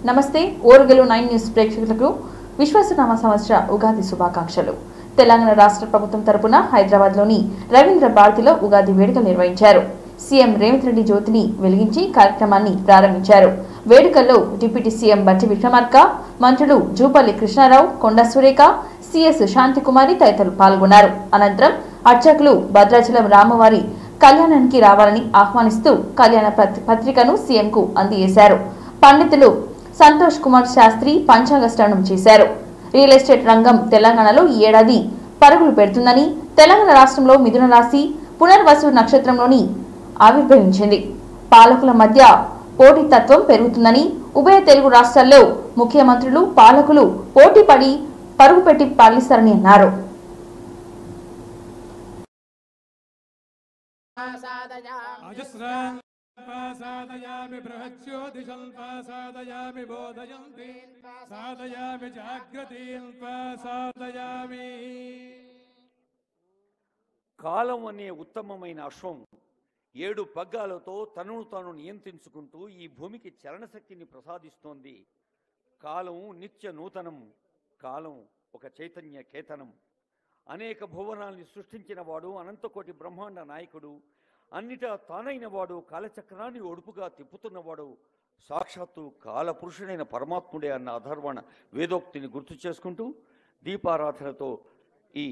నమస్తే ఓరుగలు 9 న్యూస్ ప్రేక్షకులకు విశ్వాసనామ సంవత్సర ఉగాది శుభాకాంక్షలు. తెలంగాణ రాష్ట్ర ప్రభుత్వం తరపున హైదరాబాద్లోని రవీంద్ర భారతిలో ఉగాది వేడుకలు నిర్వహించారు. సీఎం రేవంత్ రెడ్డి జ్యోతిని వెలిగించి కార్యక్రమాన్ని ప్రారంభించారు. వేడుకల్లో డిప్యూటీ సీఎం బట్టి విక్రమార్క, మంత్రులు జూపల్లి కృష్ణారావు, కొండ సురేఖ, సిఎస్ శాంతికుమారి తదితరులు పాల్గొన్నారు. అనంతరం అర్చకులు భద్రాచలం రామవారి కళ్యాణానికి రావాలని ఆహ్వానిస్తూ కళ్యాణ పత్రికను సీఎంకు అందజేశారు. పండితులు సంతోష్ కుమార్ శాస్త్రి పంచాంగ శ్రవణం చేశారు. రియల్ ఎస్టేట్ రంగం తెలంగాణలో ఈ ఏడాది పరుగులు పెడుతుందని, తెలంగాణ రాష్ట్రంలో మిథున రాశి పునర్వసు నక్షత్రంలోని ఆవిర్భవించింది. పాలకుల మధ్య పోటీతత్వం పెరుగుతుందని, ఉభయ తెలుగు రాష్ట్రాల్లో ముఖ్యమంత్రులు పాలకులు పోటీ పడి పరుగు పెట్టి పాలిస్తారని అన్నారు. సాదయామి బృహజ్యోతిషం సాదయామి బోధయంతి సాదయామి జాగ్రత్తీం సాదయామి. కాలం అనే ఉత్తమమైన అశ్వం 7 పగ్గాలతో తనను తాను నియంత్రించుకుంటూ ఈ భూమికి చలనశక్తిని ప్రసాదిస్తోంది. కాలం నిత్య నూతనం, కాలం ఒక చైతన్య కేతనం. అనేక భువనాల్ని సృష్టించిన వాడు, అనంతకోటి బ్రహ్మాండ నాయకుడు, అన్నిటా తానైన వాడు, కాలచక్రాన్ని ఒడుపుగా తిప్పుతున్నవాడు సాక్షాత్తు కాలపురుషుడైన పరమాత్ముడే అన్న అధర్వణ వేదోక్తిని గుర్తు చేసుకుంటూ దీపారాధనతో ఈ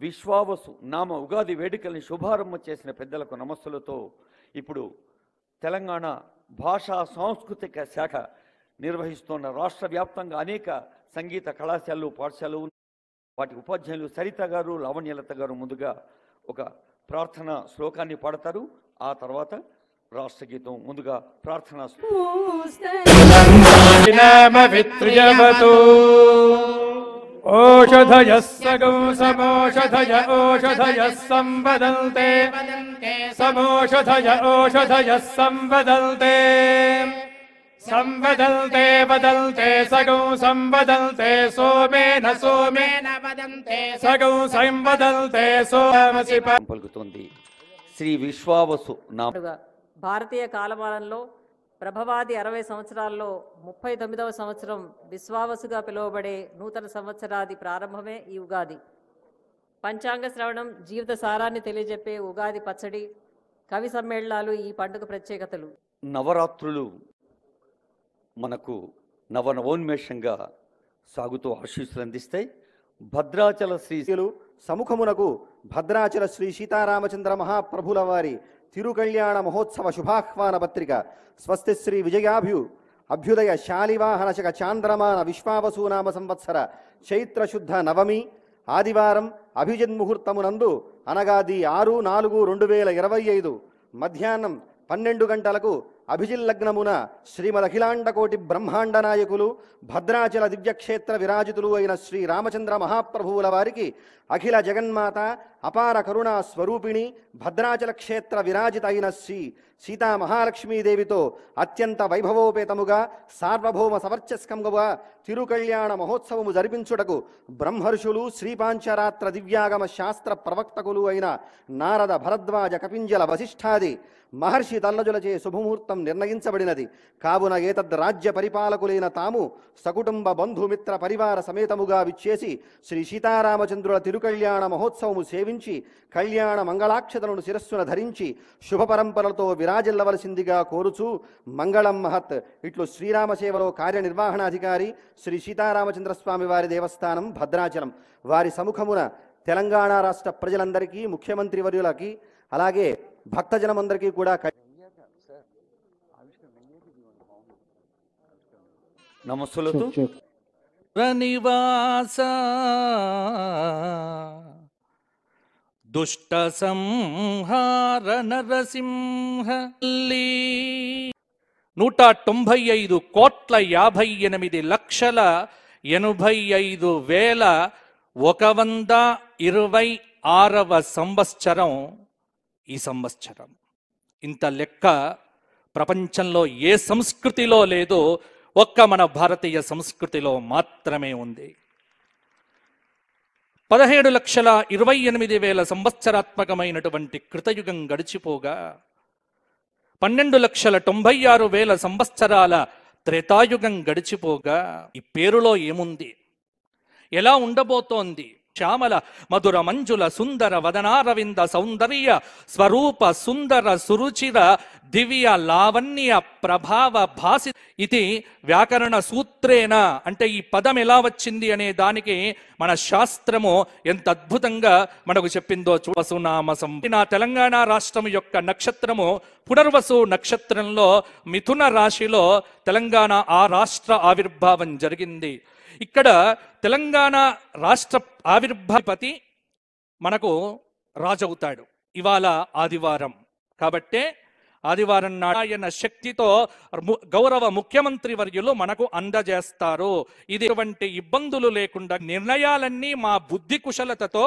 విశ్వావసు నామ ఉగాది వేడుకల్ని శుభారంభం చేసిన పెద్దలకు నమస్సులతో ఇప్పుడు తెలంగాణ భాషా సాంస్కృతిక శాఖ నిర్వహిస్తున్న రాష్ట్ర వ్యాప్తంగా అనేక సంగీత కళాశాలలు, పాఠశాలలు, వాటి ఉపాధ్యాయులు సరిత గారు, లావణ్యలత గారు ముందుగా ఒక ప్రార్థన శ్లోకాన్ని పాడతారు. ఆ తర్వాత రాష్ట్ర గీతం. ముందుగా ప్రార్థనా ఓషధయ సగం సమోషధయ ఓషధయ సంవదంతే సమోషధయ ఓషధయ సంవదంతే సంవదంతే వదంతే సగం సంవదంతే సోమేన సోమేన వదంతే సగం సంవదంతే సోమసి పలుకుతోంది. శ్రీ విశ్వావసు నామ భారతీయ కాలమానంలో ప్రభవాది 60 సంవత్సరాల్లో 39వ సంవత్సరం విశ్వావసుగా పిలువబడే నూతన సంవత్సరాది ప్రారంభమే ఈ ఉగాది. పంచాంగ శ్రవణం, జీవిత సారాన్ని తెలియజెప్పే ఉగాది పచ్చడి, కవి సమ్మేళనాలు ఈ పండుగ ప్రత్యేకతలు. నవరాత్రులు మనకు నవనవోన్మేషంగా సాగుతూ ఆశీస్సులు అందిస్తాయి. భద్రాచల శ్రీలు సముఖమునకు భద్రాచల శ్రీ సీతారామచంద్ర మహాప్రభుల వారి తిరుకళ్యాణ మహోత్సవ శుభాహ్వాన పత్రిక. స్వస్తి శ్రీ అభ్యుదయ శాలివాహనశక చాంద్రమాన విశ్వావసూనామ సంవత్సర చైత్రశుద్ధ నవమి ఆదివారం అభిజిన్ముహూర్తమునందు అనగా 6/4/2025 మధ్యాహ్నం 12 గంటలకు అభిజిల్లగ్నమున శ్రీమదఖిలాండకోటి బ్రహ్మాండ నాయకులు భద్రాచల దివ్యక్షేత్ర విరాజితులు అయిన శ్రీ రామచంద్ర మహాప్రభువుల వారికి అఖిల జగన్మాత అపార కరుణా స్వరూపిణి భద్రాచల క్షేత్ర విరాజిత అయిన శ్రీ సీతా మహాలక్ష్మీదేవితో అత్యంత వైభవోపేతముగా సార్వభౌమ సవర్చస్కంగా తిరుకళ్యాణ మహోత్సవము జరిపించుటకు బ్రహ్మర్షులు శ్రీపాంచరాత్ర దివ్యాగమ శాస్త్ర ప్రవక్తకులు అయిన నారద, భరద్వాజ, కపింజల, వశిష్ఠాది మహర్షి తల్లజులచే శుభముహూర్తం నిర్ణయించబడినది. కావున ఏతద్ రాజ్య పరిపాలకులైన తాము సకుటుంబ బంధుమిత్ర పరివార సమేతముగా విచ్చేసి శ్రీ సీతారామచంద్రుల తిరుకళ్యాణ మహోత్సవము సేవించి కళ్యాణ మంగళాక్షతలను శిరస్సున ధరించి శుభ పరంపరలతో విరాజిల్లవలసిందిగా కోరుచూ మంగళం మహత్. ఇట్లు శ్రీరామసేవలో కార్యనిర్వహణాధికారి శ్రీ సీతారామచంద్రస్వామి వారి దేవస్థానం భద్రాచలం వారి సముఖమున తెలంగాణ రాష్ట్ర ప్రజలందరికీ, ముఖ్యమంత్రి వర్యులకి, అలాగే భక్తజనమందరికీ కూడా నమస్సులతో నివాస దుష్ట సంహార నరసింహ 158,85,126వ సంవత్సరం ఈ సంవత్సరం. ఇంత లెక్క ప్రపంచంలో ఏ సంస్కృతిలో లేదో ఒక్క మన భారతీయ సంస్కృతిలో మాత్రమే ఉంది. 17,28,000 సంవత్సరాత్మకమైనటువంటి కృతయుగం గడిచిపోగా 12,96,000 సంవత్సరాల త్రేతాయుగం గడిచిపోగా ఈ పేరులో ఏముంది, ఎలా ఉండబోతోంది? శ్యామల మధుర మంజుల సుందర వదనారవింద సౌందర్య స్వరూప సుందర సురుచిర దివ్య లావణ్య ప్రభావ భాసి ఇది వ్యాకరణ సూత్రేణ. అంటే ఈ పదం ఎలా వచ్చింది అనే దానికి మన శాస్త్రము ఎంత అద్భుతంగా మనకు చెప్పిందో వసునామసం. నా తెలంగాణ రాష్ట్రం యొక్క నక్షత్రము పునర్వసు నక్షత్రంలో మిథున రాశిలో తెలంగాణ ఆ రాష్ట్ర ఆవిర్భావం జరిగింది. ఇక్కడ తెలంగాణ రాష్ట్ర ఆవిర్భాపతి మనకు రాజవుతాడు. ఇవాళ ఆదివారం కాబట్టే ఆదివారం నారాయణ శక్తితో గౌరవ ముఖ్యమంత్రి వర్యులు మనకు అందజేస్తారు. ఇది ఎటువంటి ఇబ్బందులు లేకుండా నిర్ణయాలన్నీ మా బుద్ధి కుశలతతో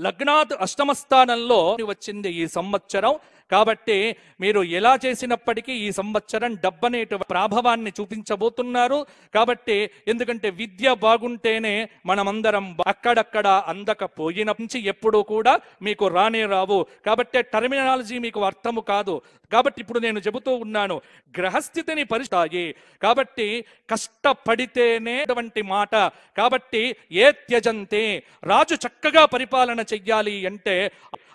లగ్నాత్ అష్టమ స్థానంలో వచ్చింది ఈ సంవత్సరం. కాబట్టి మీరు ఎలా చేసినప్పటికీ ఈ సంవత్సరం డబ్బనేటి ప్రాభవాన్ని చూపించబోతున్నారు. కాబట్టి ఎందుకంటే విద్య బాగుంటేనే మనమందరం అక్కడక్కడ అందకపోయిన నుంచి ఎప్పుడూ కూడా మీకు రానే రావు. కాబట్టి టర్మినాలజీ మీకు అర్థము కాదు. కాబట్టి ఇప్పుడు నేను చెబుతూ ఉన్నాను, గ్రహస్థితిని పరిస్థాయి. కాబట్టి కష్టపడితేనే అటువంటి మాట. కాబట్టి ఏ త్యజంతే, రాజు చక్కగా పరిపాలన చెయ్యాలి అంటే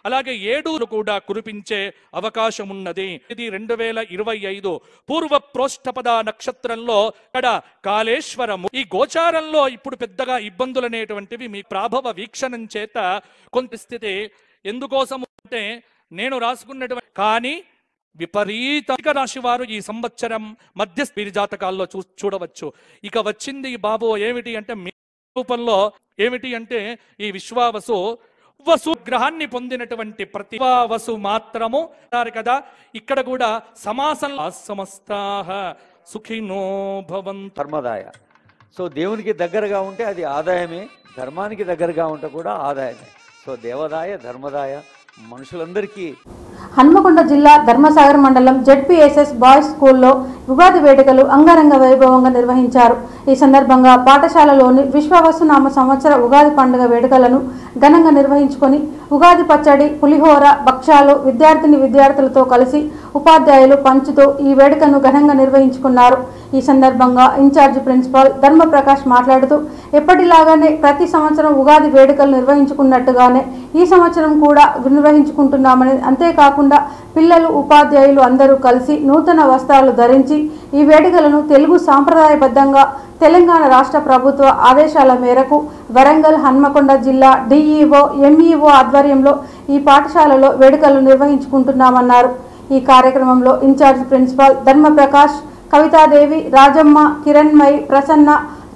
అలాగే 7 కూడా కురిపించే అవకాశం ఉన్నది. ఇది 2025 పూర్వ ప్రోష్ఠపద నక్షత్రంలో ఇక్కడ కాళేశ్వరము. ఈ గోచారంలో ఇప్పుడు పెద్దగా ఇబ్బందులు అనేటువంటివి మీ ప్రాభవ వీక్షణం చేత కొంత స్థితి ఎందుకోసం అంటే నేను రాసుకున్నటువంటి కానీ విపరీత రాశి వారు ఈ సంవత్సరం మధ్య స్పీరి జాతకాల్లో చూడవచ్చు. ఇక వచ్చింది ఈ బాబు ఏమిటి అంటే మీ రూపంలో ఏమిటి అంటే ఈ విశ్వావసు వసు గ్రహాన్ని పొందినటువంటి ప్రతి వసు మాత్రము కదా. ఇక్కడ కూడా సమాసంలో సమస్తాః సుఖినో భవంతు. ధర్మదాయ. సో దేవునికి దగ్గరగా ఉంటే అది ఆదాయమే, ధర్మానికి దగ్గరగా ఉంటే కూడా ఆదాయమే. సో దేవదాయ ధర్మదాయ మనుషులందరికీ. హన్మకొండ జిల్లా ధర్మసాగర్ మండలం జెడ్పీఎస్ఎస్ బాయ్స్ స్కూల్లో ఉగాది వేడుకలు అంగరంగ వైభవంగా నిర్వహించారు. ఈ సందర్భంగా పాఠశాలలోని విశ్వవసునామ సంవత్సర ఉగాది పండుగ వేడుకలను ఘనంగా నిర్వహించుకొని ఉగాది పచ్చడి, పులిహోర, భక్ష్యాలు విద్యార్థులతో కలిసి ఉపాధ్యాయులు పంచుతూ ఈ వేడుకను ఘనంగా నిర్వహించుకున్నారు. ఈ సందర్భంగా ఇన్ఛార్జి ప్రిన్సిపాల్ ధర్మప్రకాష్ మాట్లాడుతూ ఎప్పటిలాగానే ప్రతి సంవత్సరం ఉగాది వేడుకలు నిర్వహించుకున్నట్టుగానే ఈ సంవత్సరం కూడా నిర్వహించుకుంటున్నామని, అంతేకాకుండా పిల్లలు, ఉపాధ్యాయులు అందరూ కలిసి నూతన వస్త్రాలు ధరించి ఈ వేడుకలను తెలుగు సాంప్రదాయబద్ధంగా తెలంగాణ రాష్ట్ర ప్రభుత్వ ఆదేశాల మేరకు వరంగల్, హన్మకొండ జిల్లా డిఈఓ, ఎంఈఓ ఆధ్వర్యంలో ఈ పాఠశాలలో వేడుకలు నిర్వహించుకుంటున్నామన్నారు. ఈ కార్యక్రమంలో ఇన్ఛార్జ్ ప్రిన్సిపాల్ ధర్మప్రకాష్, కవితాదేవి, రాజమ్మ, కిరణ్మయి, ప్రసన్న,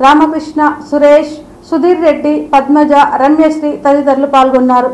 రామకృష్ణ, సురేష్, సుధీర్ రెడ్డి, పద్మజ, రమ్యశ్రీ తదితరులు పాల్గొన్నారు.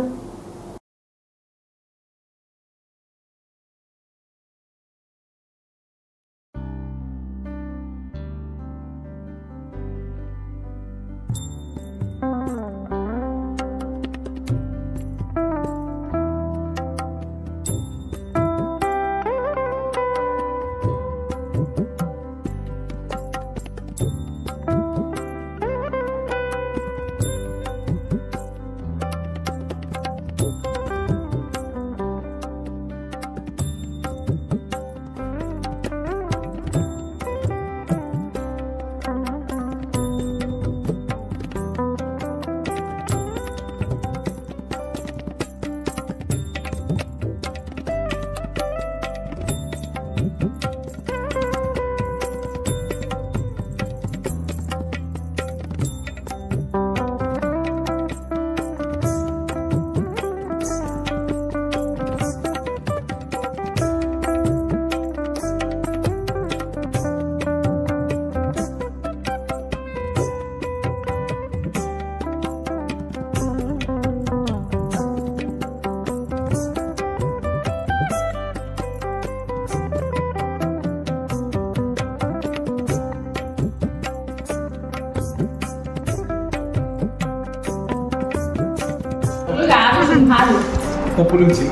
పప్పు నుంచి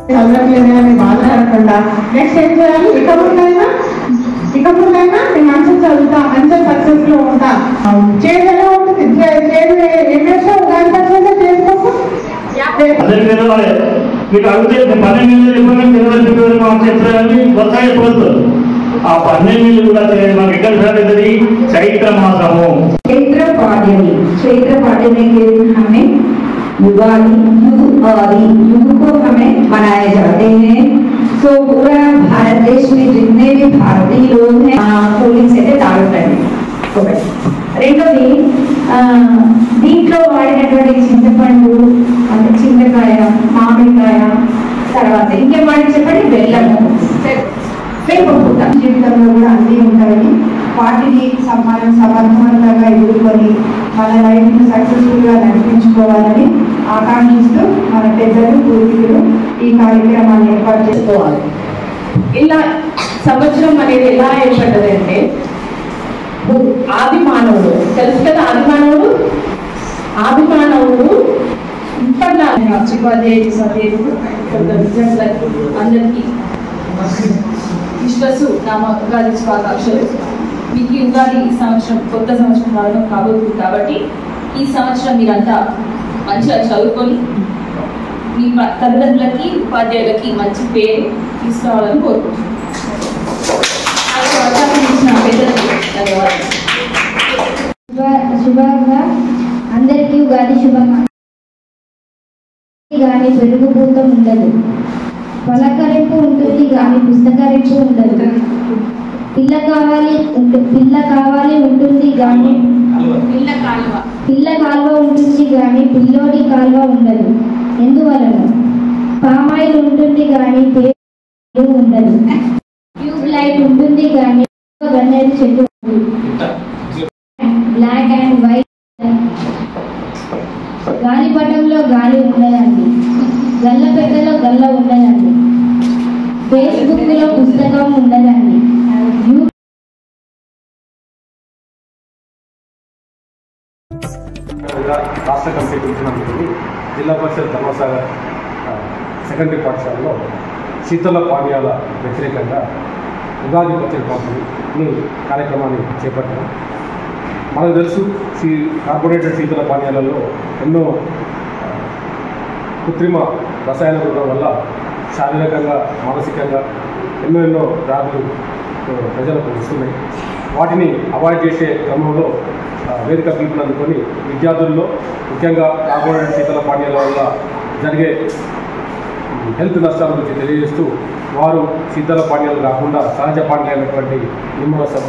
చదవట్లేదని బాధపడకుండా నెక్స్ట్ ఏం చేయాలి, ఇక ముందైనా నేను మంచిగా చదువుతా, మంచిగా సక్సెస్ లో ఉంటా. చేదు ఎలా ఉంటుంది, చేదు ఏం చేస్తావు, ఉగాది పచ్చడి చేసుకోకు. మీకు అడిగితే 12 చెప్పాలని ఆ 12 కూడా మాకు ఎక్కడ సాగుతుంది, చైత్ర మాసము, चैत्र पाड्यमी के दिन हमें युगादि युग को हमें मनाए जाते हैं। तो पूरा भारत देश में जितने भी भारतीय लोग हैं పోలింగ్ అయితే తాగుతాయి. రెండోది దీంట్లో వాడినటువంటి చింతపండు, చింతకాయ, మామిడికాయ, తర్వాత ఇంకేం వాడి చెప్పండి, బెల్లము, వేపపూత. జీవితంలో కూడా అన్నీ ఉంటాయి. వాటిని మనం సమర్థవంతంగా ఎదుర్కొని మన లైఫ్ను సక్సెస్ఫుల్గా నడిపించుకోవాలని ఆకాంక్షిస్తూ మన పెద్దలు పూర్వీకులు ఈ కార్యక్రమాన్ని ఏర్పాటు చేసుకోవాలి. ఇలా సంవత్సరం అనేది ఎలా ఏర్పడ్డదంటే, ఆది మానవుడు తెలుసు కదా, ఆది మానవుడు ఇప్పట్లో విద్యార్థులకు అందరికీ విశ్వసు నామ ఉగాది శుభాకాంక్షలు. మీకు ఈ ఉగాది సంవత్సరం కొత్త సంవత్సరం ప్రారంభం కాబోతుంది కాబట్టి ఈ సంవత్సరం మీరంతా మంచిగా చదువుకొని మీ తల్లిదండ్రులకి, ఉపాధ్యాయులకి మంచి పేరు తీసుకురావాలని కోరుకుంటున్నాను. శుభంగా అందరికీ ఉగాది శుభాకాంక్షలు. కానీ పెరుగుభూతం ఉండదు, పలకరింపు ఉంటుంది కానీ పుస్తకరింపు ఉండదు. పిల్ల కావాలి ఉంటుంది కానీ పిల్ల కాల్వ ఉంటుంది కానీ పిల్లోడి కాల్వ ఉండదు. ఎందువలన పామాయిల్ ఉంటుంది కానీ పేరు ఉండదు. ట్యూబ్ లైట్ ఉంటుంది కానీ గన్నేరు చెట్టు ఉంది. బ్లాక్ అండ్ వైట్ గాలిపటంలో గాలి ఉండదండి, గల్లపెట్టెలో గల్ల ఉండదండి, ఫేస్బుక్ లో పుస్తకం ఉండదండి. రాష్ట్ర కమిటీ పిలిచినందుకు జిల్లా పరిషత్ ధర్మసాగర్ సెకండరీ పాఠశాలలో శీతల పానీయాల వ్యతిరేకంగా ఉగాది పచ్చడి పంపిణీ కార్యక్రమాన్ని చేపట్టాం. మనకు తెలుసు కార్పొరేటెడ్ శీతల పానీయాలలో ఎన్నో కృత్రిమ రసాయన రుణం వల్ల శారీరకంగా, మానసికంగా ఎన్నో వ్యాధులు ప్రజలకు వస్తున్నాయి. వాటిని అవాయిడ్ చేసే క్రమంలో వేదిక పిలుపునందుకొని విద్యార్థుల్లో ముఖ్యంగా కార్పొరేటెడ్ శీతల పానీయాల వల్ల జరిగే హెల్త్ నష్టాల గురించి తెలియజేస్తూ వారు శీతల పానీయాలు కాకుండా సహజ పానీయాలైనటువంటి నిమ్మరసం,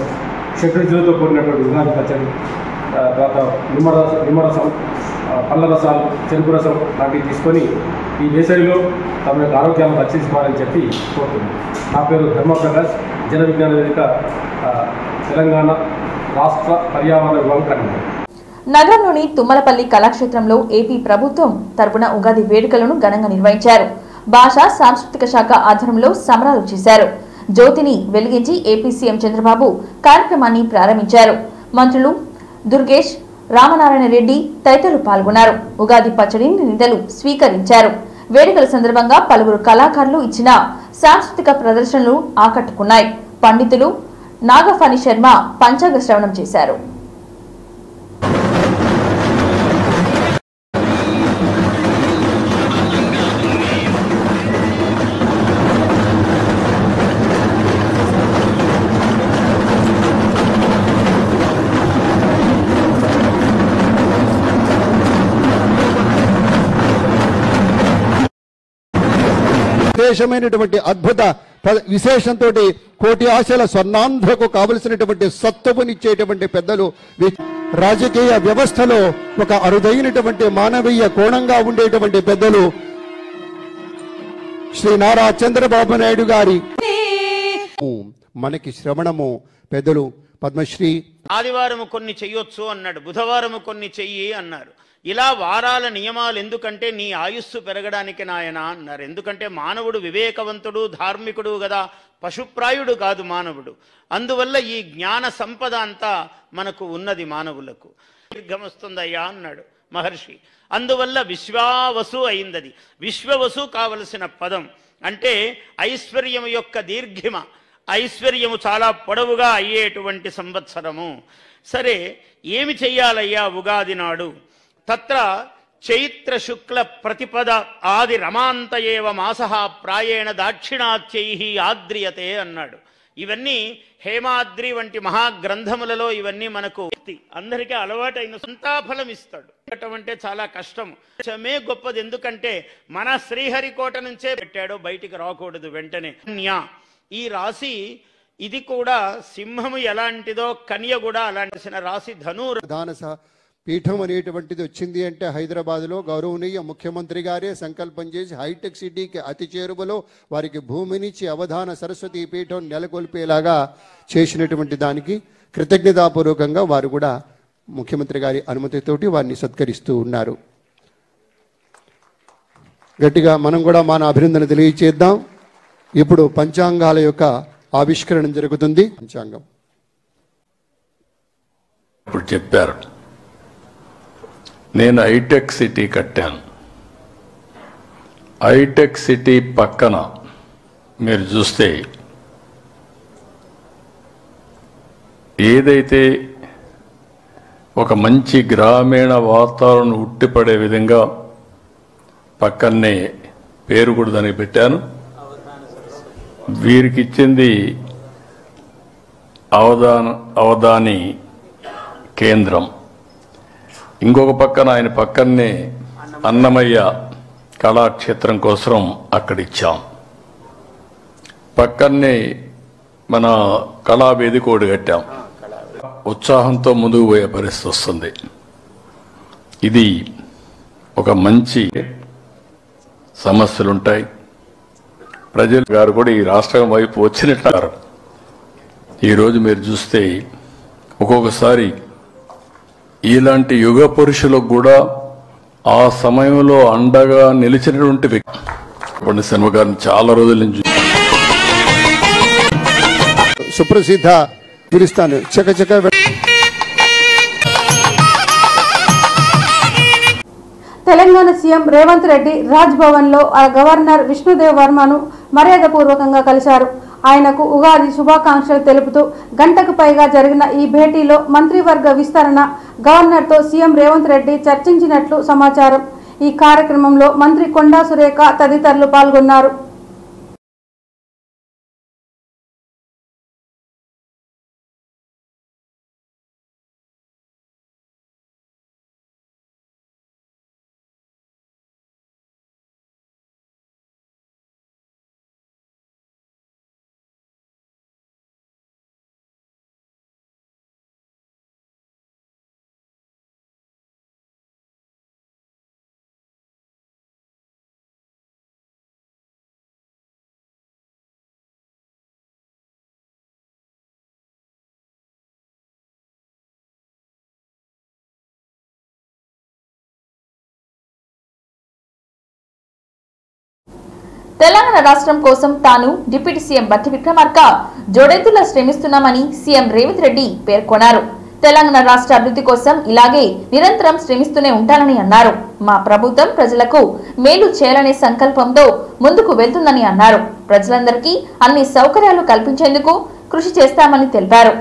షడ్రుచులతో కూడినటువంటి ఉగాది పచ్చడి, తర్వాత నిమ్మరసం, పళ్ళ రసాలు, చెరుకు రసం లాంటివి తీసుకొని ఈ వేసవిలో తమ యొక్క ఆరోగ్యాన్ని రక్షించుకోవాలని చెప్పి కోరుతున్నాను. నా పేరు ధర్మప్రకాష్, జన విజ్ఞాన వేదిక తెలంగాణ రాష్ట్ర పర్యావరణ విభాగం కన్వీనర్. నగరంలోని తుమ్మలపల్లి కళాక్షేత్రంలో ఏపీ ప్రభుత్వం తరపున ఉగాది వేడుకలను ఘనంగా నిర్వహించారు. భాషా సాంస్కృతిక శాఖ ఆధ్వర్యంలో సంబరాలు చేశారు. జ్యోతిని వెలిగించి ఏపీ సీఎం చంద్రబాబు కార్యక్రమాన్ని ప్రారంభించారు. మంత్రులు దుర్గేష్, రామనారాయణ రెడ్డి తదితరులు పాల్గొన్నారు. ఉగాది పచ్చడిని నిధులు స్వీకరించారు. వేడుకల సందర్భంగా పలువురు కళాకారులు ఇచ్చిన సాంస్కృతిక ప్రదర్శనలు ఆకట్టుకున్నాయి. పండితులు నాగఫణి శర్మ పంచాంగ శ్రవణం చేశారు. విశేషమైనటువంటి అద్భుత విశేషంతో కోటి ఆశల స్వర్ణాంధ్రకు కావలసినటువంటి సత్తువునిచ్చేటువంటి పెద్దలు, రాజకీయ వ్యవస్థలో ఒక అరుదైనటువంటి మానవీయ కోణంగా ఉండేటువంటి పెద్దలు శ్రీ నారా చంద్రబాబు నాయుడు గారి మనకి శ్రవణము పెద్దలు పద్మశ్రీ. ఆదివారము కొన్ని చెయ్యొచ్చు అన్నాడు, బుధవారము కొన్ని చెయ్యి అన్నారు. ఇలా వారాల నియమాలు ఎందుకంటే నీ ఆయుస్సు పెరగడానికి నాయన అన్నారు. ఎందుకంటే మానవుడు వివేకవంతుడు, ధార్మికుడు కదా, పశుప్రాయుడు కాదు మానవుడు. అందువల్ల ఈ జ్ఞాన సంపద అంతా మనకు ఉన్నది మానవులకు. దీర్ఘమొస్తుందయ్యా అన్నాడు మహర్షి. అందువల్ల విశ్వావసు అయిందది. విశ్వవసు కావలసిన పదం. అంటే ఐశ్వర్యము యొక్క దీర్ఘిమ, ఐశ్వర్యము చాలా పొడవుగా అయ్యేటువంటి సంవత్సరము. సరే, ఏమి చెయ్యాలయ్యా ఉగాది నాడు? తత్ర చైత్ర శుక్ల ప్రతిపద ఆది రమాంత ఏవ మాసః ప్రాయేణ దాక్షిణాత్యై ఆద్రియతే అన్నాడు. ఇవన్నీ హేమాద్రి వంటి మహాగ్రంథములలో ఇవన్నీ మనకు అందరికీ అలవాటైన సంతాఫలం ఇస్తాడు. అంటే చాలా కష్టం. చమే గొప్పది, ఎందుకంటే మన శ్రీహరికోట నుంచే పెట్టాడు, బయటికి రాకూడదు వెంటనే. ఈ రాశి ఇది కూడా సింహము ఎలాంటిదో కన్య కూడా అలాంటి రాశి. ప్రధాన పీఠం అనేటువంటిది వచ్చింది అంటే హైదరాబాద్లో గౌరవనీయ ముఖ్యమంత్రి గారే సంకల్పం చేసి హైటెక్ సిటీకి అతి చేరువలో వారికి భూమినిచ్చి అవధాన సరస్వతి పీఠం నెలకొల్పేలాగా చేసినటువంటి దానికి కృతజ్ఞతాపూర్వకంగా వారు కూడా ముఖ్యమంత్రి గారి అనుమతితోటి వారిని సత్కరిస్తూ ఉన్నారు. గట్టిగా మనం కూడా మన అభినందన తెలియచేద్దాం. ఇప్పుడు పంచాంగాల యొక్క ఆవిష్కరణ జరుగుతుంది. పంచాంగం ఇప్పుడు చెప్పారు, నేను హైటెక్ సిటీ కట్టాను. హైటెక్ సిటీ పక్కన మీరు చూస్తే ఏదైతే ఒక మంచి గ్రామీణ వాతావరణం ఉట్టిపడే విధంగా పక్కనే పేరు కూడా దానికి పెట్టాను. వీరికి ఇచ్చింది అవధాని కేంద్రం. ఇంకొక పక్కన ఆయన పక్కనే అన్నమయ్య కళాక్షేత్రం కోసం అక్కడిచ్చాం. పక్కనే మన కళావేదిక ఒకటి కట్టాం. ఉత్సాహంతో ముందుకు పోయే పరిస్థితి వస్తుంది. ఇది ఒక మంచి సమస్యలుంటాయి. ప్రజలు గారు కూడా ఈ రాష్ట్రం వైపు వచ్చినట్టు ఈరోజు మీరు చూస్తే ఒక్కొక్కసారి ఇలాంటి యుగ పురుషులకు కూడా ఆ సమయంలో అండగా నిలిచినటువంటి వ్యక్తి శర్మ గారిని చాలా రోజుల నుంచి సుప్రసిద్ధ పిలుస్తాను చకచక. తెలంగాణ సీఎం రేవంత్ రెడ్డి రాజ్ భవన్లో గవర్నర్ విష్ణుదేవ్ వర్మను మర్యాదపూర్వకంగా కలిశారు. ఆయనకు ఉగాది శుభాకాంక్షలు తెలుపుతూ గంటకు పైగా జరిగిన ఈ భేటీలో మంత్రివర్గ విస్తరణ గవర్నర్తో సీఎం రేవంత్ రెడ్డి చర్చించినట్లు సమాచారం. ఈ కార్యక్రమంలో మంత్రి కొండా సురేఖ తదితరులు పాల్గొన్నారు. తెలంగాణ రాష్ట్రం కోసం తాను డిప్యూటీ సీఎం బట్టి విక్రమార్క జోడెద్దులా శ్రమిస్తున్నామని సీఎం రేవంత్ రెడ్డి పేర్కొన్నారు. తెలంగాణ రాష్ట్ర అభివృద్ధి కోసం ఇలాగే నిరంతరం శ్రమిస్తూనే ఉంటానని అన్నారు. మా ప్రభుత్వం ప్రజలకు మేలు చేయాలనే సంకల్పంతో ముందుకు వెళ్తుందని అన్నారు. ప్రజలందరికీ అన్ని సౌకర్యాలు కల్పించేందుకు కృషి చేస్తామని తెలిపారు.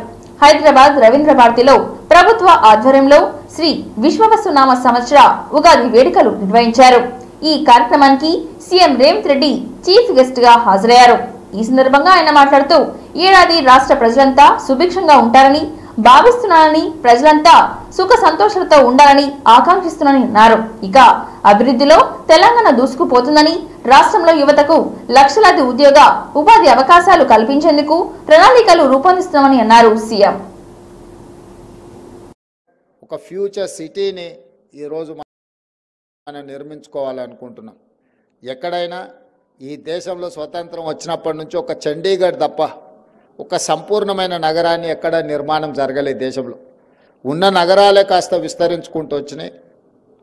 హైదరాబాద్ రవీంద్ర భారతిలో ప్రభుత్వ ఆధ్వర్యంలో శ్రీ విశ్వవసునామ సంవత్సర ఉగాది వేడుకలు నిర్వహించారు. ఈ కార్యక్రమానికి CM Revanth Reddy chief guest గా హాజరయ్యారు. ఈ సందర్భంగా ఆయన మాట్లాడుతూ ఏడాది రాష్ట్ర ప్రజలంతా సుభిక్షంగా ఉంటారని భావిస్తున్నానని, ప్రజలంతా సుఖ సంతోషాలతో ఉండాలని ఆకాంక్షిస్తున్నానని అన్నారు. ఇక అభివృద్ధిలో తెలంగాణ దూసుకుపోతుందని, రాష్ట్రంలో యువతకు లక్షలాది ఉద్యోగ ఉపాధి అవకాశాలు కల్పించేందుకు ప్రణాళికలు రూపొందిస్తున్నామని అన్నారు సీఎం. ఒక ఫ్యూచర్ సిటీని ఈరోజు మనం నిర్మించుకోవాలనుకుంటున్నాం. ఎక్కడైనా ఈ దేశంలో స్వతంత్రం వచ్చినప్పటి నుంచి ఒక చండీగఢ్ తప్ప ఒక సంపూర్ణమైన నగరాన్ని ఎక్కడ నిర్మాణం జరగలేదు. దేశంలో ఉన్న నగరాలే కాస్త విస్తరించుకుంటూ వచ్చినాయి.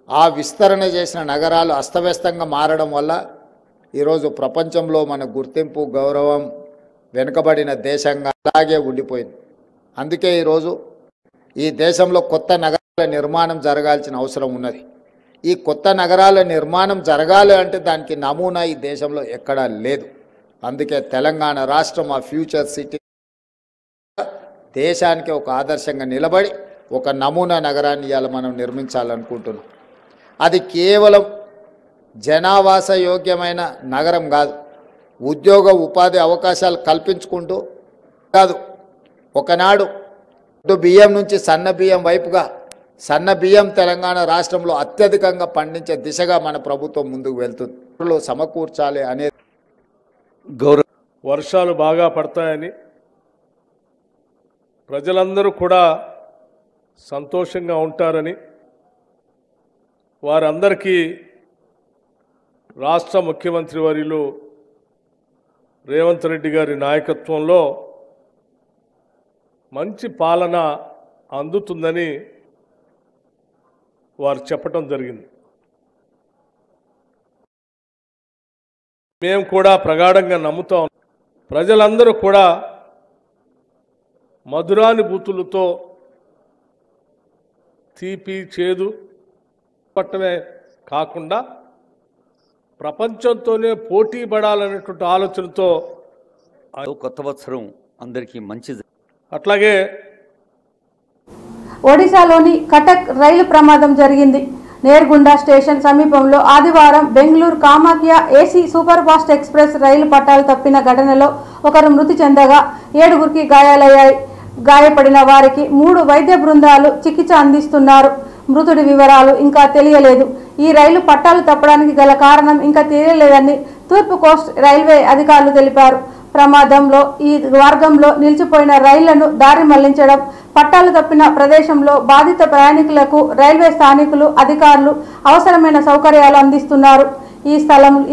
ఆ విస్తరణ చేసిన నగరాలు అస్తవ్యస్తంగా మారడం వల్ల ఈరోజు ప్రపంచంలో మన గుర్తింపు, గౌరవం వెనుకబడిన దేశంగా అలాగే ఉండిపోయింది. అందుకే ఈరోజు ఈ దేశంలో కొత్త నగరాల నిర్మాణం జరగాల్సిన అవసరం ఉన్నది. ఈ కొత్త నగరాల నిర్మాణం జరగాలి అంటే దానికి నమూనా ఈ దేశంలో ఎక్కడా లేదు. అందుకే తెలంగాణ రాష్ట్రం ఆ ఫ్యూచర్ సిటీ దేశానికి ఒక ఆదర్శంగా నిలబడి ఒక నమూనా నగరాన్ని ఇవాళ మనం నిర్మించాలనుకుంటున్నాం. అది కేవలం జనావాస యోగ్యమైన నగరం కాదు, ఉద్యోగ ఉపాధి అవకాశాలు కల్పించుకుంటూ కాదు, ఒకనాడు బియ్యం నుంచి సన్న బియ్యం వైపుగా సన్న బియ్యం తెలంగాణ రాష్ట్రంలో అత్యధికంగా పండించే దిశగా మన ప్రభుత్వం ముందుకు వెళ్తుంది. సమకూర్చాలి అనే వర్షాలు బాగా పడతాయని ప్రజలందరూ కూడా సంతోషంగా ఉంటారని వారందరికీ రాష్ట్ర ముఖ్యమంత్రి వర్యులు రేవంత్ రెడ్డి గారి నాయకత్వంలో మంచి పాలన అందుతుందని వారు చెప్పడం జరిగింది. మేము కూడా ప్రగాఢంగా నమ్ముతాం. ప్రజలందరూ కూడా మధురానుభూతులతో తీపి చేదు పట్టమే కాకుండా ప్రపంచంతోనే పోటీ పడాలనేటువంటి ఆలోచనతో కొత్త వత్సరం అందరికీ మంచిది. అట్లాగే ఒడిశాలోని కటక్ రైలు ప్రమాదం జరిగింది. నేర్గుండ స్టేషన్ సమీపంలో ఆదివారం Bengaluru Kamakhya AC super fast express రైలు పట్టాలు తప్పిన ఘటనలో ఒకరు మృతి చెందగా 7గురికి గాయాలయ్యాయి. గాయపడిన వారికి 3 వైద్య బృందాలు చికిత్స అందిస్తున్నారు. మృతుడి వివరాలు ఇంకా తెలియలేదు. ఈ రైలు పట్టాలు తప్పడానికి గల కారణం ఇంకా తెలియలేదని తూర్పు కోస్ట్ రైల్వే అధికారులు తెలిపారు. ప్రమాదంలో ఈ మార్గంలో నిలిచిపోయిన రైళ్లను దారి మళ్లించడం, పట్టాలు తప్పిన ప్రదేశంలో బాధిత ప్రయాణికులకు రైల్వే స్థానికులు అధికారులు అవసరమైన సౌకర్యాలు అందిస్తున్నారు.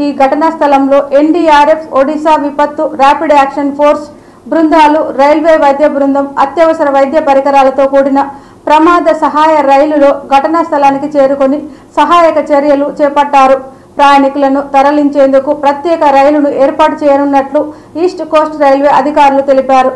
ఈ ఘటనా స్థలంలో ఎన్డీఆర్ఎఫ్, ఒడిశా విపత్తు ర్యాపిడ్ యాక్షన్ ఫోర్స్ బృందాలు, రైల్వే వైద్య బృందం అత్యవసర వైద్య పరికరాలతో కూడిన ప్రమాద సహాయ రైలులో ఘటనా స్థలానికి చేరుకొని సహాయక చర్యలు చేపట్టారు. ప్రయాణికులను తరలించేందుకు ప్రత్యేక రైలును ఏర్పాటు చేయనున్నట్లు ఈస్ట్ కోస్ట్ రైల్వే అధికారులు తెలిపారు.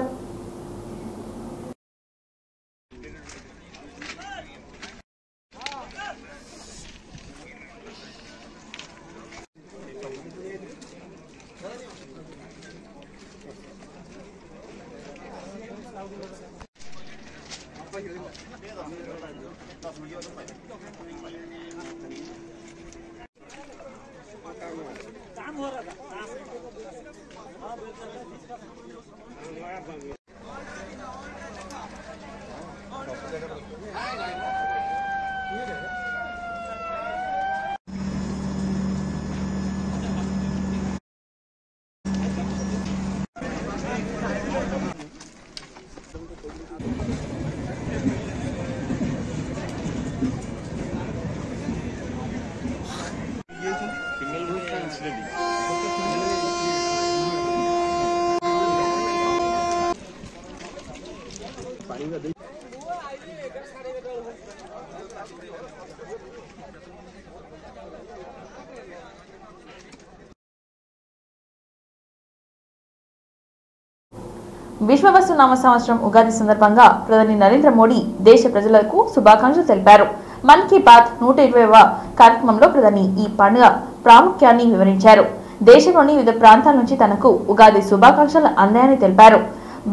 విశ్వవస్తు నామ సంవత్సరం ఉగాది సందర్భంగా ప్రధాని నరేంద్ర మోడీ దేశ ప్రజలకు శుభాకాంక్షలు తెలిపారు. మన్ కీ బాత్ 120వ కార్యక్రమంలో ప్రధాని ఈ పండుగ ప్రాముఖ్యాన్ని వివరించారు. దేశంలోని వివిధ ప్రాంతాల నుంచి తనకు ఉగాది శుభాకాంక్షలు అందాయని తెలిపారు.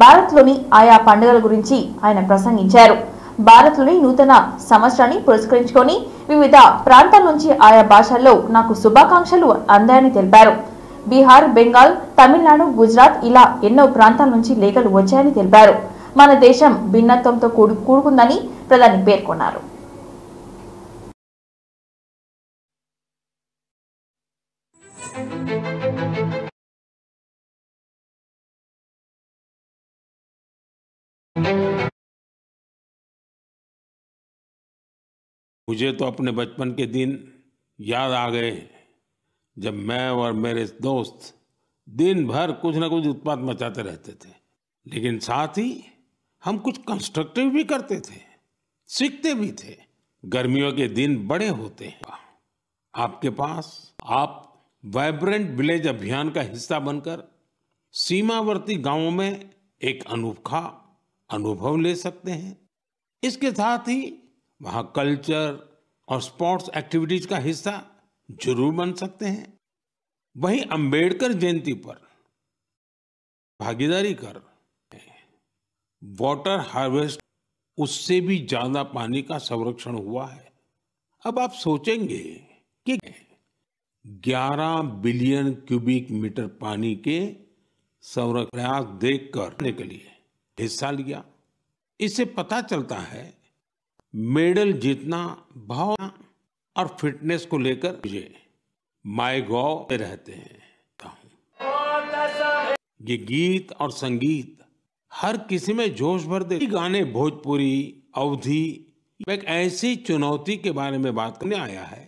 భారత్లోని ఆయా పండుగల గురించి ఆయన ప్రసంగించారు. భారత్లోని నూతన సంవత్సరాన్ని పురస్కరించుకొని వివిధ ప్రాంతాల నుంచి ఆయా భాషల్లో నాకు శుభాకాంక్షలు అందాయని తెలిపారు. బీహార్, బెంగాల్, తమిళనాడు, గుజరాత్ ఇలా ఎన్నో ప్రాంతాల నుంచి లేఖలు వచ్చాయని తెలిపారు. మన దేశం భిన్నత్వంతో కూడుకుందని ప్రధాని పేర్కొన్నారు. मुझे तो अपने बचपन के दिन याद आ गए जब मैं और मेरे दोस्त दिन भर कुछ ना कुछ उत्पात मचाते रहते थे, लेकिन साथ ही हम कुछ कंस्ट्रक्टिव भी करते थे, सीखते भी थे। गर्मियों के दिन बड़े होते हैं। आपके पास आप वाइब्रेंट विलेज अभियान का हिस्सा बनकर सीमावर्ती गांवों में एक अनोखा अनुभव ले सकते हैं। इसके साथ ही वहाँ कल्चर और स्पोर्ट्स एक्टिविटीज का हिस्सा जरूर बन सकते हैं। वहीं अंबेडकर जयंती पर भागीदारी कर वाटर हार्वेस्ट, उससे भी ज्यादा पानी का संरक्षण हुआ है। अब आप सोचेंगे कि 11 बिलियन क्यूबिक मीटर पानी के संरक्षण प्रयास देखकर के लिए हिस्सा लिया। इससे पता चलता है मेडल जीतना भाव और फिटनेस को लेकर मुझे माईगॉव में रहते हैं। ये गीत और संगीत हर किसी में जोश भर दे। गाने भोजपुरी अवधी एक ऐसी चुनौती के बारे में बात करने आया है,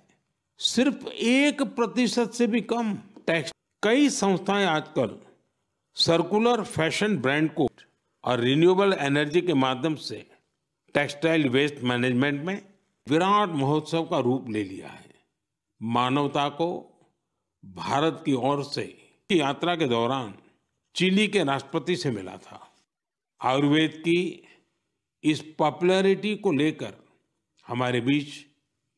सिर्फ 1% से भी कम टैक्स। कई संस्थाएं आजकल सर्कुलर फैशन ब्रांड को और रिन्यूएबल एनर्जी के माध्यम से टेक्सटाइल वेस्ट मैनेजमेंट में विराट महोत्सव का रूप ले लिया है। मानवता को भारत की ओर से यात्रा के दौरान चिली के राष्ट्रपति से मिला था। आयुर्वेद की इस पॉपुलैरिटी को लेकर हमारे बीच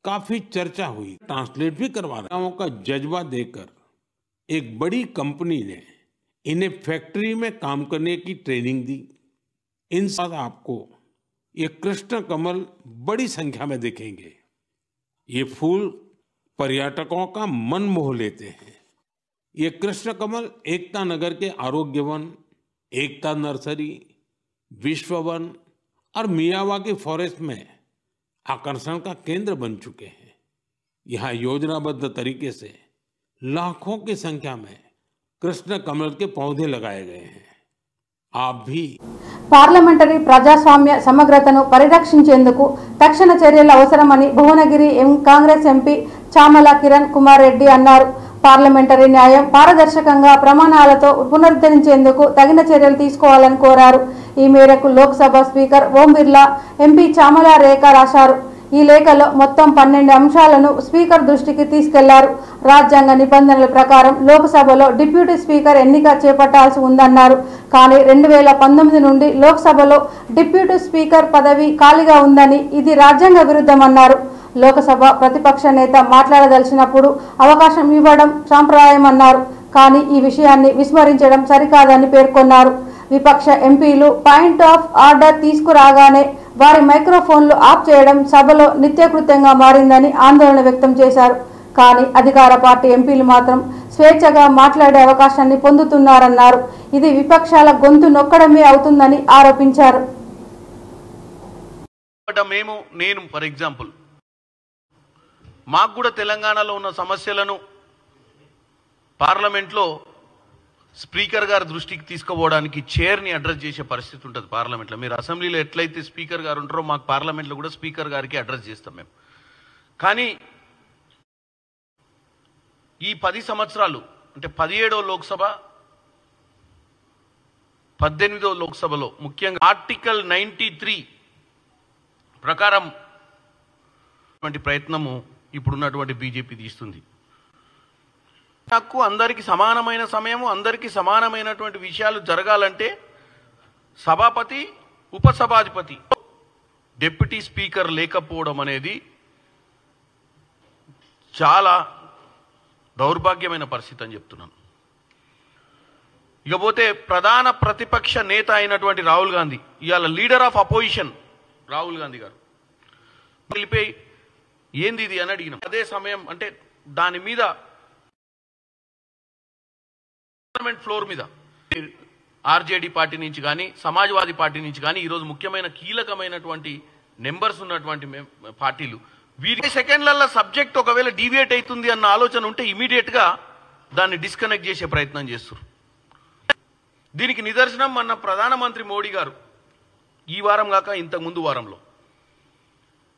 काफी चर्चा हुई। ट्रांसलेट भी करवा रहा का जज्बा देकर एक बड़ी कंपनी ने इन्हें फैक्ट्री में काम करने की ट्रेनिंग दी। इन साथ आपको ये कृष्ण कमल बड़ी संख्या में देखेंगे। ये फूल पर्यटकों का मन मोह लेते हैं। ये कृष्ण कमल एकता नगर के आरोग्य वन, एकता नर्सरी, विश्व वन और मियावाकी फॉरेस्ट में आकर्षण का केंद्र बन चुके हैं। यहाँ योजनाबद्ध तरीके से लाखों की संख्या में कृष्ण कमल के पौधे लगाए गए हैं। आप भी పార్లమెంటరీ ప్రజాస్వామ్య సమగ్రతను పరిరక్షించేందుకు తక్షణ చర్యలు అవసరమని భువనగిరి కాంగ్రెస్ ఎంపీ చామల కిరణ్ కుమార్ రెడ్డి అన్నారు. పార్లమెంటరీ న్యాయం పారదర్శకంగా ప్రమాణాలతో పునరుద్ధరించేందుకు తగిన చర్యలు తీసుకోవాలని కోరారు. ఈ మేరకు లోక్సభ స్పీకర్ ఓం బిర్లా ఎంపీ చామల రేఖ రాశారు. ఈ లేఖలో మొత్తం 12 అంశాలను స్పీకర్ దృష్టికి తీసుకెళ్లారు. రాజ్యాంగ నిబంధనల ప్రకారం లోక్సభలో డిప్యూటీ స్పీకర్ ఎన్నిక చేపట్టాల్సి ఉందన్నారు. కానీ 2019 నుండి లోక్సభలో డిప్యూటీ స్పీకర్ పదవి ఖాళీగా ఉందని, ఇది రాజ్యాంగ విరుద్ధమన్నారు. లోక్సభ ప్రతిపక్ష నేత మాట్లాడదలిచినప్పుడు అవకాశం ఇవ్వడం సాంప్రదాయమన్నారు. కానీ ఈ విషయాన్ని విస్మరించడం సరికాదని పేర్కొన్నారు. విపక్ష ఎంపీలు పాయింట్ ఆఫ్ ఆర్డర్ తీసుకురాగానే వారి మైక్రోఫోన్లు ఆఫ్ చేయడం సభలో నిత్యకృత్యంగా మారిందని ఆందోళన వ్యక్తం చేశారు. కానీ అధికార పార్టీ ఎంపీలు మాత్రం స్వేచ్ఛగా మాట్లాడే అవకాశాన్ని పొందుతున్నారన్నారు. ఇది విపక్షాల గొంతు నొక్కడమే అవుతుందని ఆరోపించారు. నేను ఫర్ ఎగ్జాంపుల్ మాకు కూడా తెలంగాణలో ఉన్న సమస్యలను పార్లమెంట్లో స్పీకర్ గారి దృష్టికి తీసుకుపోవడానికి చైర్ని అడ్రస్ చేసే పరిస్థితి ఉంటుంది పార్లమెంట్లో. మీరు అసెంబ్లీలో ఎట్లయితే స్పీకర్ గారు ఉంటారో మాకు పార్లమెంట్లో కూడా స్పీకర్ గారికి అడ్రస్ చేస్తాం మేము. కానీ ఈ 10 సంవత్సరాలు అంటే 17వ లోక్సభ 18వ లోక్సభలో ముఖ్యంగా ఆర్టికల్ 93 ప్రకారం ప్రయత్నము ఇప్పుడున్నటువంటి బీజేపీ తీస్తుంది. హక్కు, అందరికీ సమానమైన సమయము, అందరికీ సమానమైనటువంటి విషయాలు జరగాలంటే సభాపతి, ఉపసభాధిపతి, డిప్యూటీ స్పీకర్ లేకపోవడం అనేది చాలా దౌర్భాగ్యమైన పరిస్థితి అని చెప్తున్నాను. ఇకపోతే ప్రధాన ప్రతిపక్ష నేత అయినటువంటి రాహుల్ గాంధీ, ఇవాళ leader of opposition Rahul Gandhi గారు వెళ్ళిపోయి ఏంది ఇది అని అడిగినాం. అదే సమయం అంటే దాని మీద పార్లమెంట్ ఫ్లోర్ మీద ఆర్జేడీ పార్టీ నుంచి కానీ సమాజ్వాదీ పార్టీ నుంచి కానీ ఈరోజు ముఖ్యమైన కీలకమైనటువంటి నెంబర్స్ ఉన్నటువంటి పార్టీలు వీరి సెకండ్లలో సబ్జెక్ట్ ఒకవేళ డీవియేట్ అవుతుంది అన్న ఆలోచన ఉంటే ఇమీడియట్గా దాన్ని డిస్కనెక్ట్ చేసే ప్రయత్నం చేస్తారు. దీనికి నిదర్శనం మన ప్రధానమంత్రి మోడీ గారు ఈ వారం కాక ఇంతకుముందు వారంలో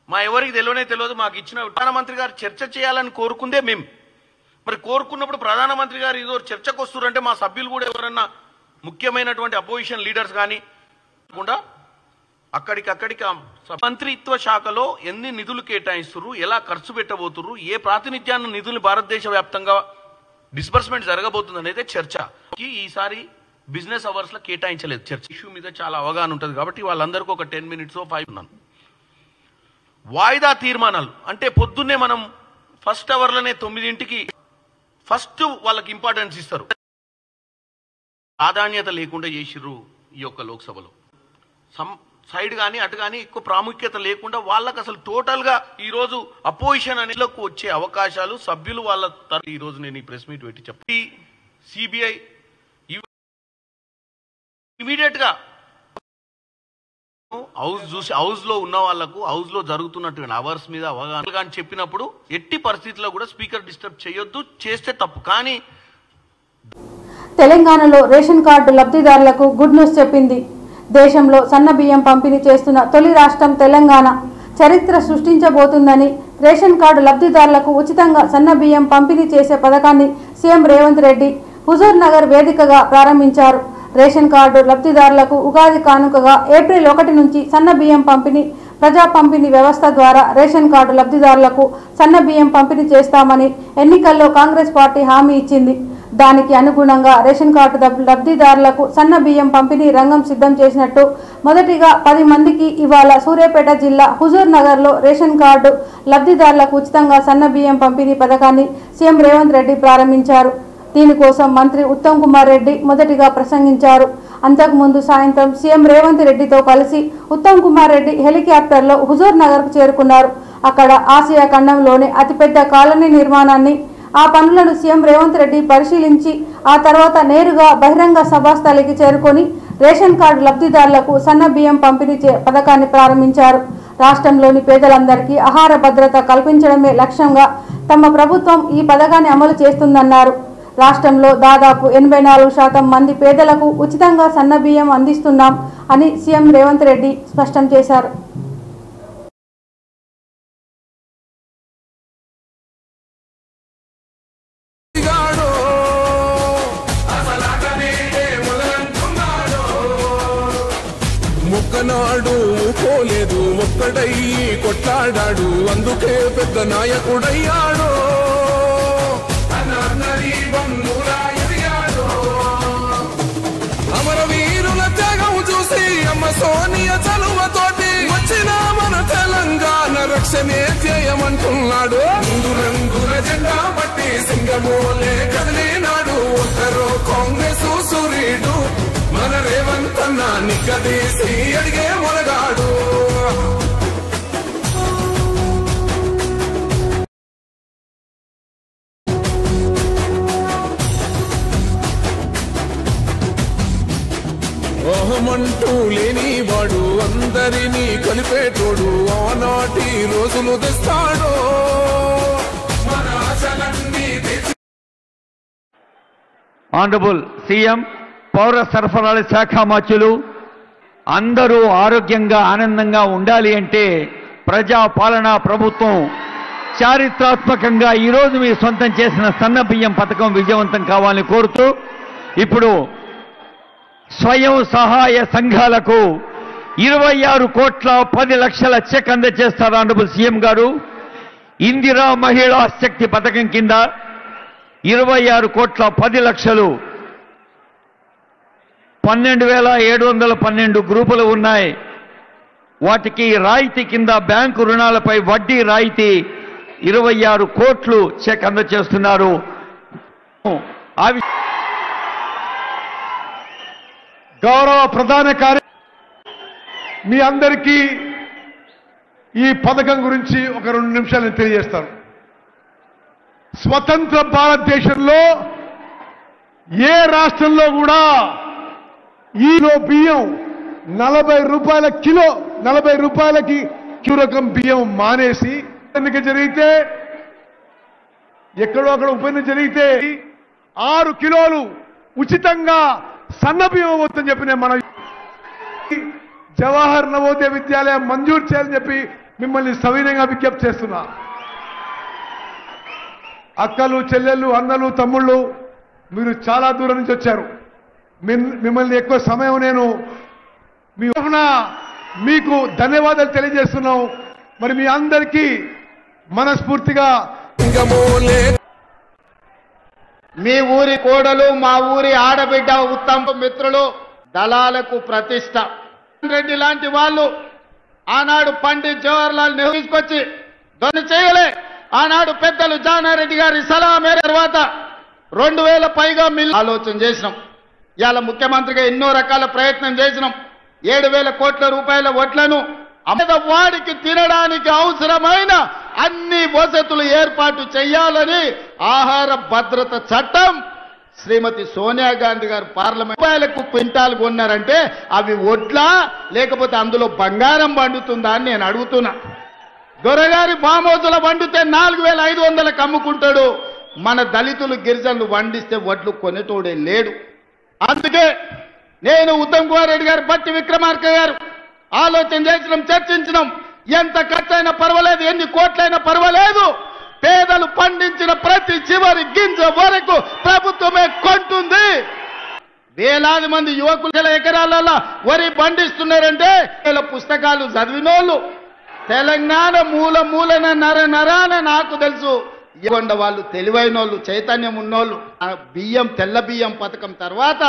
మా ఎవరికి తెలియదు మాకు ఇచ్చిన ప్రధానమంత్రి గారు చర్చ చేయాలని కోరుకుందే మేము. మరి కోరుకున్నప్పుడు ప్రధానమంత్రి గారు ఏదో చర్చకు వస్తున్నారంటే మా సభ్యులు కూడా ఎవరన్నా ముఖ్యమైనటువంటి అపోజిషన్ లీడర్స్ కానీ కాకుండా అక్కడికి మంత్రిత్వ శాఖలో ఎన్ని నిధులు కేటాయిస్తున్నారు, ఎలా ఖర్చు పెట్టబోతున్నారు, ఏ ప్రాతినిధ్యాన్ని నిధులు భారతదేశ వ్యాప్తంగా డిస్బర్స్మెంట్ జరగబోతుంది అనేది చర్చ. ఈసారి బిజినెస్ అవర్స్ లో కేటాయించలేదు. చర్చ ఇష్యూ మీద చాలా అవగాహన ఉంటుంది కాబట్టి వాళ్ళందరికీ ఒక 10 minutes 5 ఉన్నాను. వాయిదా తీర్మానాలు అంటే పొద్దున్నే మనం ఫస్ట్ అవర్లోనే 9ంటికి ఫస్ట్ వాళ్ళకి ఇంపార్టెన్స్ ఇస్తారు. ప్రాధాన్యత లేకుండా చేసిర్రు ఈ యొక్క లోక్సభలో. సైడ్ కానీ అటు కానీ ఎక్కువ ప్రాముఖ్యత లేకుండా వాళ్ళకి అసలు టోటల్గా ఈరోజు అపోజిషన్ అనేలకు వచ్చే అవకాశాలు సభ్యులు వాళ్ళ ఈరోజు నేను ఈ ప్రెస్ మీట్ పెట్టి చెప్పి సిబిఐ ఇమీడియట్గా హౌస్ చూసి హౌస్లో ఉన్న వాళ్లకు హౌస్లో జరుగుతున్నటువంటి అవర్స్ మీద అవగాహన కానీ చెప్పినప్పుడు ఎట్టి పరిస్థితుల్లో కూడా స్పీకర్ డిస్టర్బ్ చేయొద్దు, చేస్తే తప్పు. కానీ తెలంగాణలో రేషన్ కార్డు లబ్ధిదారులకు గుడ్ న్యూస్ చెప్పింది. దేశంలో సన్న బియ్యం పంపిణీ చేస్తున్న తొలి రాష్ట్రం తెలంగాణ చరిత్ర సృష్టించబోతుందని రేషన్ కార్డు లబ్ధిదారులకు ఉచితంగా సన్న బియ్యం పంపిణీ చేసే పథకాన్ని సీఎం రేవంత్ రెడ్డి హుజూర్ నగర్ వేదికగా ప్రారంభించారు. రేషన్ కార్డు లబ్ధిదారులకు ఉగాది కానుకగా ఏప్రిల్ 1 నుంచి సన్న బియ్యం పంపిణీ ప్రజా పంపిణీ వ్యవస్థ ద్వారా రేషన్ కార్డు లబ్ధిదారులకు సన్న బియ్యం పంపిణీ చేస్తామని ఎన్నికల్లో కాంగ్రెస్ పార్టీ హామీ ఇచ్చింది. దానికి అనుగుణంగా రేషన్ కార్డు లబ్ధిదారులకు సన్న బియ్యం పంపిణీ రంగం సిద్ధం చేసినట్టు మొదటిగా 10 మందికి ఇవాళ సూర్యాపేట జిల్లా హుజూర్ నగర్లో రేషన్ కార్డు లబ్ధిదారులకు ఉచితంగా సన్న బియ్యం పంపిణీ పథకాన్ని సీఎం రేవంత్ రెడ్డి ప్రారంభించారు. దీనికోసం మంత్రి ఉత్తమ్ కుమార్ రెడ్డి మొదటిగా ప్రసంగించారు. అంతకుముందు సాయంత్రం సీఎం రేవంత్ రెడ్డితో కలిసి ఉత్తమ్ కుమార్ రెడ్డి హెలికాప్టర్లో హుజూర్ నగర్కు చేరుకున్నారు. అక్కడ ఆసియా ఖండంలోని అతిపెద్ద కాలనీ నిర్మాణాన్ని ఆ పనులను సీఎం రేవంత్ రెడ్డి పరిశీలించి ఆ తర్వాత నేరుగా బహిరంగ సభాస్థలికి చేరుకొని రేషన్ కార్డు లబ్ధిదారులకు సన్న బియ్యం పంపిణీ పథకాన్ని ప్రారంభించారు. రాష్ట్రంలోని పేదలందరికీ ఆహార భద్రత కల్పించడమే లక్ష్యంగా తమ ప్రభుత్వం ఈ పథకాన్ని అమలు చేస్తుందన్నారు. రాష్ట్రంలో దాదాపు 84% మంది పేదలకు ఉచితంగా సన్న బియ్యం అందిస్తున్నాం అని సీఎం రేవంత్ రెడ్డి స్పష్టం చేశారు. మొక్కనాడు పోలేదు ఒక్కడయ్యి కొట్లాడాడు అందుకే పెద్ద నాయకుడయ్యాడు. అమరవీరుల త్యాగం చూసి అమ్మ సోనియ చలువతోటి వచ్చిన మన తెలంగాణ రక్షణే చేయమంటున్నాడు. ముందు రంగుల జెండా బట్టి సింగమోలే కదిలినాడు. ఒక్కరో కాంగ్రెస్ సూర్యుడు మన రేవంత్ అన్న నిగ్గదీసి అడిగే మొలగాడు. ఓహమంటూ లేనివాడు అందరినీ కలిపేటోడు ఆనాటి రోజులు తెస్తాడు. మన ఆశలన్నీ ఆనరబుల్ సీఎం, పౌర సరఫరాల శాఖ మంత్రులు అందరూ ఆరోగ్యంగా ఆనందంగా ఉండాలి అంటే ప్రజా పాలనా ప్రభుత్వం చారిత్రాత్మకంగా ఈరోజు మీరు సొంతం చేసిన సన్న బియ్యం పథకం విజయవంతం కావాలని కోరుతూ ఇప్పుడు స్వయం సహాయ సంఘాలకు 26 కోట్ల 10 లక్షల చెక్ అందజేస్తారు ఆనరబుల్ సీఎం గారు. ఇందిరా మహిళా శక్తి పథకం కింద 26 కోట్ల 10 లక్షలు 12,712 గ్రూపులు ఉన్నాయి. వాటికి రాయితీ కింద బ్యాంకు రుణాలపై వడ్డీ రాయితీ 26 కోట్లు చెక్ అందజేస్తున్నారు. గౌరవ ప్రధాన మీ అందరికీ ఈ పథకం గురించి ఒక 2 నిమిషాలు తెలియజేస్తాను. స్వతంత్ర భారతదేశంలో ఏ రాష్ట్రంలో కూడా ఈలో బియ్యం 40 రూపాయల కిలో 40 రూపాయలకి రకం బియ్యం మానేసి ఎన్నిక జరిగితే ఎక్కడో అక్కడ ఉప ఎన్నిక జరిగితే 6 కిలోలు ఉచితంగా సన్న బియ్యం అవ్వద్దని చెప్పి నేను మన జవహర్ నవోదయ విద్యాలయం మంజూరు చేయాలని చెప్పి మిమ్మల్ని సవినయంగా విజ్ఞప్తి చేస్తున్నా. అక్కలు, చెల్లెళ్ళు, అన్నలు, తమ్ముళ్ళు మీరు చాలా దూరం నుంచి వచ్చారు. మిమ్మల్ని ఎక్కువ సమయం నేను మీ మీకు ధన్యవాదాలు తెలియజేస్తున్నాం. మరి మీ అందరికీ మనస్ఫూర్తిగా మీ ఊరి కోడలు, మా ఊరి ఆడబిడ్డ, ఉత్తమ మిత్రులు, దళాలకు ప్రతిష్ట రెడ్డి లాంటి వాళ్ళు ఆనాడు పండిత్ జవహర్లాల్ నెహ్రూ తీసుకొచ్చి దాన్ని చేయలే. ఆనాడు పెద్దలు జానారెడ్డి గారి సలహా మేర తర్వాత 2000 పైగా మిల్లు ఆలోచన చేసినాం. ఇవాళ ముఖ్యమంత్రిగా ఎన్నో రకాల ప్రయత్నం చేసినాం. 7,000 కోట్ల రూపాయల వడ్లను వాడికి తినడానికి అవసరమైన అన్ని వసతులు ఏర్పాటు చేయాలని ఆహార భద్రత చట్టం శ్రీమతి సోనియా గాంధీ గారు పార్లమెంట్ రూపాయలకు క్వింటాలు కొన్నారంటే అవి వడ్లా లేకపోతే అందులో బంగారం పండుతుందా అని నేను అడుగుతున్నా. దొరగారి ఫామ్ హౌస్లో వండితే 4,500లకు అమ్ముకుంటాడు. మన దళితులు గిరిజనులు వండిస్తే వడ్లు కొనేటోడే లేడు. అందుకే నేను ఉత్తమ్ కుమార్ రెడ్డి గారు, బట్టి విక్రమార్క గారు ఆలోచన చేసినాం, చర్చించినాం. ఎంత ఖర్చైనా పర్వాలేదు, ఎన్ని కోట్లైనా పర్వాలేదు, పేదలు పండించిన ప్రతి చివరి గింజ వరకు ప్రభుత్వమే కొంటుంది. వేలాది మంది యువకుల ఎకరాలలో వరి పండిస్తున్నారంటే పుస్తకాలు చదివినోళ్ళు తెలంగాణ మూల మూలన నరాన నాకు తెలుసు. ఇవ్వండి వాళ్ళు తెలివైన వాళ్ళు, చైతన్యం ఉన్నోళ్ళు. బియ్యం తెల్ల బియ్యం పథకం తర్వాత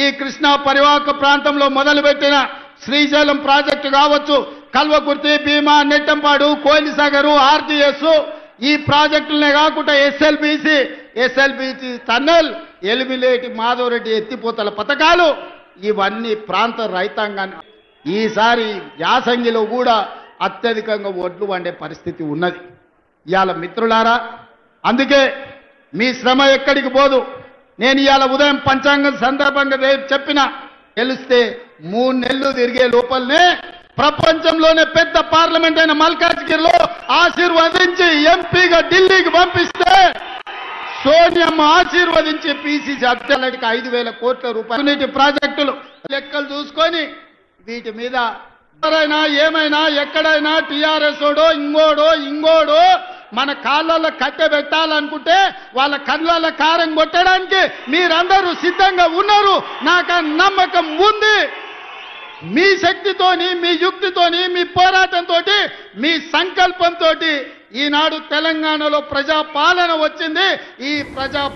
ఈ కృష్ణా పరివాహక ప్రాంతంలో మొదలుపెట్టిన శ్రీశైలం ప్రాజెక్టు కావచ్చు, కల్వకుర్తి, భీమా, నెట్టంపాడు, కోయిలిసాగరు, ఆర్జీఎస్, ఈ ప్రాజెక్టులనే కాకుండా ఎస్ఎల్బిసి టన్నెల్, ఎలిమిలేటి మాధవరెడ్డి ఎత్తిపోతల పథకాలు, ఇవన్నీ ప్రాంత రైతాంగాన్ని ఈసారి యాసంగిలో కూడా అత్యధికంగా ఒడ్లు వండే పరిస్థితి ఉన్నది. ఇవాళ మిత్రులారా, అందుకే మీ శ్రమ ఎక్కడికి పోదు. నేను ఇవాళ ఉదయం పంచాంగం సందర్భంగా చెప్పిన, తెలిస్తే 3 నెలలు తిరిగే లోపలనే ప్రపంచంలోనే పెద్ద పార్లమెంట్ అయిన మల్కాజ్గిరిలో ఆశీర్వదించి ఎంపీగా ఢిల్లీకి పంపిస్తే సోనియమ్మ ఆశీర్వదించి పిసిసి అధ్యక్షుడికి 5,000 కోట్ల రూపాయలు నీటి ప్రాజెక్టులు లెక్కలు చూసుకొని వీటి మీద ఎవరైనా ఏమైనా ఎక్కడైనా టీఆర్ఎస్ ఓడో ఇంగోడో మన కాళ్ళల్లో కట్టె పెట్టాలనుకుంటే వాళ్ళ కళ్ళల్లో కారం కొట్టడానికి మీరందరూ సిద్ధంగా ఉన్నారు. నాకు ఆ నమ్మకం ఉంది. మీ శక్తితోని, మీ యుక్తితోని, మీ పోరాటంతో, మీ సంకల్పంతో ఈనాడు తెలంగాణలో ప్రజాపాలన వచ్చింది. ఈ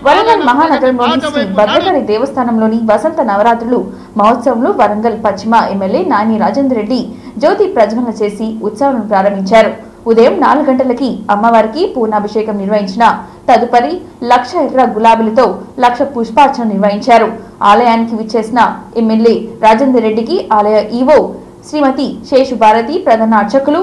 వరంగల్ మహానగరంలోని శ్రీ భద్రకాళి దేవస్థానంలోని వసంత నవరాత్రులు మహోత్సవంలో వరంగల్ పశ్చిమ ఎమ్మెల్యే నాని రాజేందర్ రెడ్డి జ్యోతి ప్రజ్వలన చేసి ఉత్సవాలను ప్రారంభించారు. ఉదయం 4 గంటలకి అమ్మవారికి పూర్ణాభిషేకం నిర్వహించిన తదుపరి 1,00,000 ఎర్ర గులాబీలతో 1,00,000 పుష్పార్చన నిర్వహించారు. ఆలయానికి విచ్చేసిన ఎమ్మెల్యే రాజేందర్ రెడ్డికి ఆలయ ఈవో శ్రీమతి శేషు భారతి, ప్రధాన అర్చకులు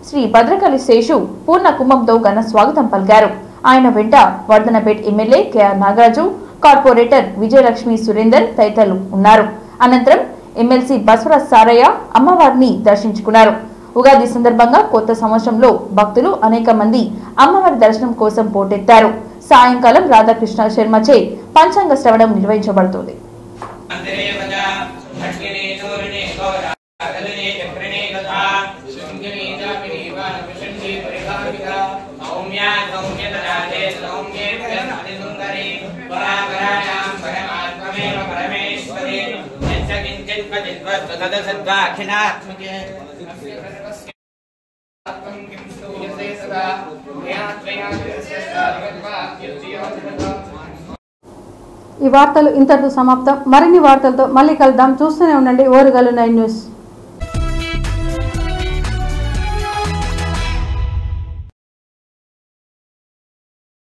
శ్రీ భద్రకాళి శేషు పూర్ణ కుంభంతో ఘన స్వాగతం పలికారు. ఆయన వెంట Wardhannapet MLA KR Nagaraju, corporator Vijayalakshmi Surender తదితరులు ఉన్నారు. అనంతరం ఎమ్మెల్సీ బస్వరాజ్ సారయ్య అమ్మవారిని దర్శించుకున్నారు. ఉగాది సందర్భంగా కొత్త సంవత్సరంలో భక్తులు అనేక మంది అమ్మవారి దర్శనం కోసం పోటెత్తారు. సాయంకాలం రాధాకృష్ణ శర్మచే పంచాంగ శ్రవణం నిర్వహించబడుతుంది. ఈ వార్తలు ఇంతటితో సమాప్తం. మరిన్ని వార్తలతో మళ్ళీ కలుద్దాం. చూస్తూనే ఉండండి ఓరుగల్లు 9 న్యూస్.